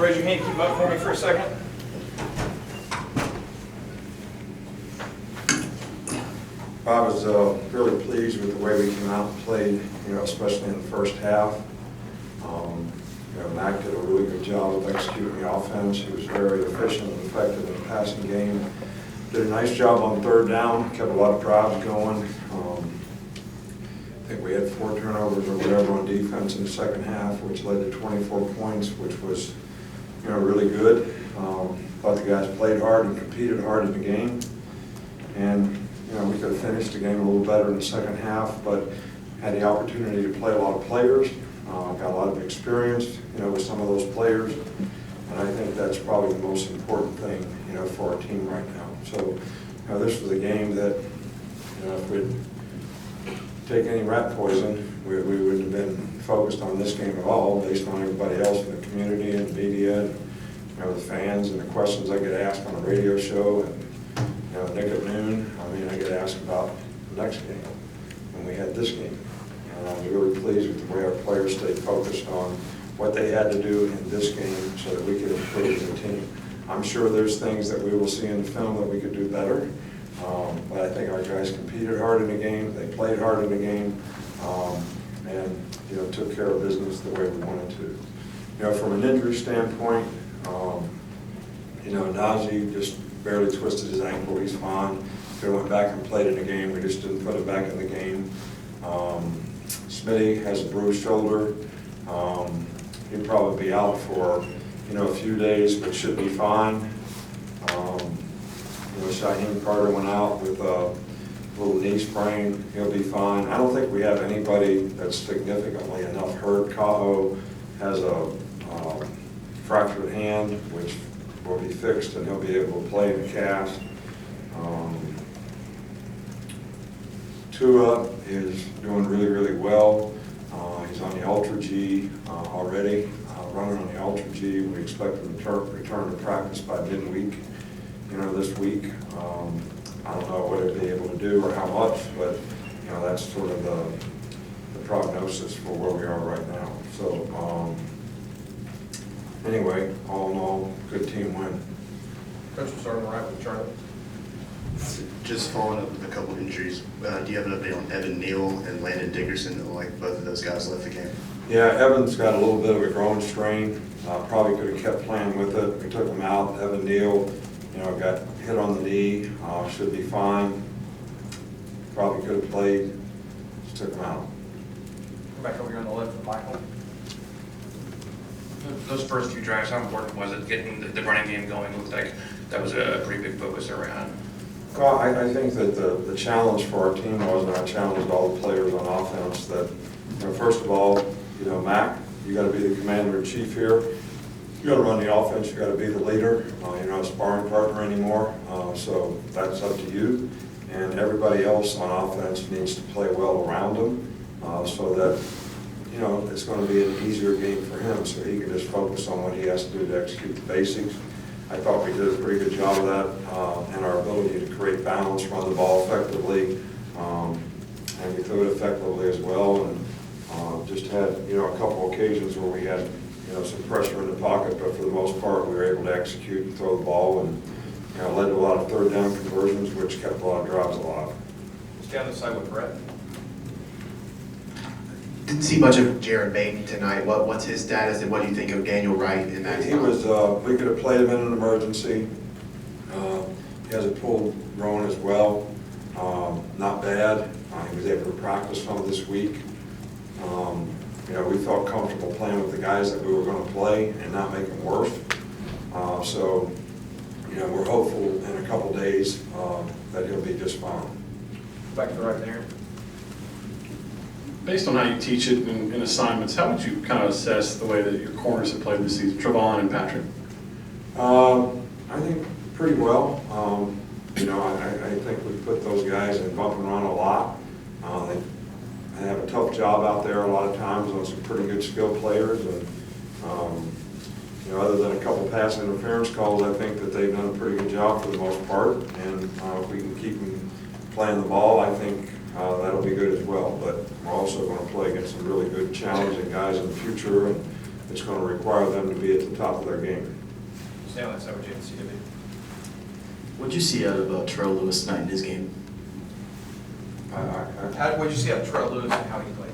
raise your hand, keep up for me for a second. I was really pleased with the way we came out and played, especially in the first half. Mac did a really good job of executing the offense. He was very efficient and effective in the passing game. Did a nice job on third down, kept a lot of drives going. I think we had 4 turnovers or whatever on defense in the second half, which led to 24 points, which was, really good. Thought the guys played hard and competed hard in the game. And we could have finished the game a little better in the second half, but had the opportunity to play a lot of players, got a lot of experience, with some of those players, and I think that's probably the most important thing, for our team right now. So, this was a game that, if we'd take any rat poison, we wouldn't have been focused on this game at all, based on everybody else in the community and the media, and, the fans and the questions I get asked on the radio show, and Nick at noon, I get asked about the next game, and we had this game. And I was really pleased with the way our players stayed focused on what they had to do in this game so that we could improve as a team. I'm sure there's things that we will see in the film that we could do better, but I think our guys competed hard in the game, they played hard in the game, and took care of business the way we wanted to. From an injury standpoint, Najee just barely twisted his ankle, he's fine. Could have went back and played in the game, we just didn't put him back in the game. Smitty has a bruised shoulder. He'd probably be out for, a few days, but should be fine. Shaheem Carter went out with a little knee sprain, he'll be fine. I don't think we have anybody that's significantly enough hurt. Cajo has a fractured hand, which will be fixed, and he'll be able to play in the cast. Tua is doing really, really well. He's on the Ultra G already, running on the Ultra G. We expect him to return to practice by midweek, this week. I don't know what he'll be able to do or how much, but that's sort of the prognosis for where we are right now. So anyway, all in all, good team win. Coach, we'll start on the right with Charlie. Just following up with a couple of injuries, do you have an update on Evan Neal and Landon Dickerson? It looked like both of those guys left the game. Yeah, Evan's got a little bit of a groin strain. Probably could have kept playing with it. We took him out. Evan Neal, got hit on the knee. Should be fine. Probably could have played. Just took him out. Come back over here on the left with Michael. Those first few drives, how important was it getting the running game going? It looked like that was a pretty big focus around. Well, I think that the challenge for our team was, and I challenged all the players on offense, that first of all, Mac, you got to be the commander-in-chief here. You got to run the offense. You got to be the leader. You're not a sparring partner anymore, so that's up to you. And everybody else on offense needs to play well around him, so that it's going to be an easier game for him, so he can just focus on what he has to do to execute the basics. I thought we did a pretty good job of that, and our ability to create balance, run the ball effectively, and we threw it effectively as well. And just had a couple occasions where we had some pressure in the pocket, but for the most part we were able to execute and throw the ball, and led to a lot of third down conversions, which kept a lot of drives alive. Stay on this side with Brett. Didn't see much of Jared Bain tonight. What's his status, and what do you think of Daniel Wright in that? He was. We could have played him in an emergency. He has a pulled groin as well. Not bad. He was able to practice some of this week. We felt comfortable playing with the guys that we were going to play and not make them worse. So, we're hopeful in a couple days that he'll be just fine. Back to the right there. Based on how you teach it in assignments, how would you kind of assess the way that your corners have played this season, Trevon and Patrick? I think pretty well. I think we put those guys in bump and run a lot. They have a tough job out there a lot of times on some pretty good skilled players, and other than a couple pass interference calls, I think that they've done a pretty good job for the most part. And if we can keep them playing the ball, I think that'll be good as well. But we're also going to play against some really good challenging guys in the future, and it's going to require them to be at the top of their game. Stay on that side with JNCW. What'd you see out of Terrell Lewis tonight in his game? What'd you see out of Terrell Lewis and how he played?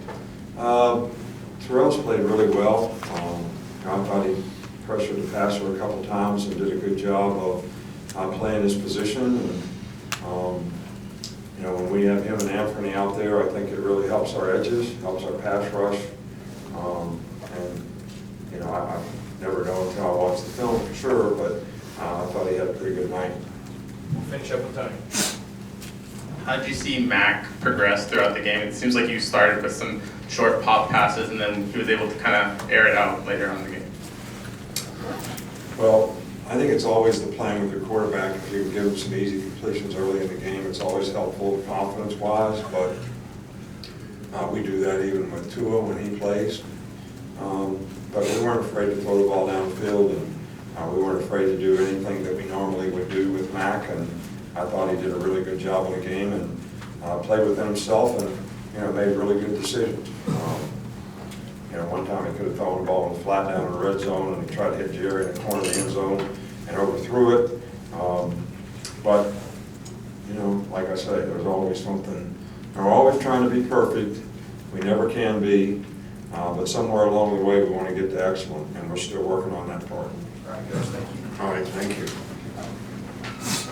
Terrell's played really well. I thought he pressured the passer a couple times and did a good job of playing his position. And, when we have him and Anthony out there, I think it really helps our edges, helps our pass rush. I never know until I watch the film for sure, but I thought he had a pretty good night. We'll finish up with Tony. How did you see Mac progress throughout the game? It seems like you started with some short pop passes and then he was able to kind of air it out later on in the game. Well, I think it's always the plan with the quarterback. If you can give him some easy completions early in the game, it's always helpful confidence-wise, but we do that even with Tua when he plays. But we weren't afraid to throw the ball downfield, and we weren't afraid to do anything that we normally would do with Mac, and I thought he did a really good job in the game and played within himself and, made really good decisions. One time he could have thrown the ball in the flat down in the red zone and tried to hit Jerry in the corner of the end zone and overthrew it. But, like I say, there's always something. We're always trying to be perfect. We never can be. But somewhere along the way, we want to get to excellent, and we're still working on that part. All right, guys, thank you. All right, thank you.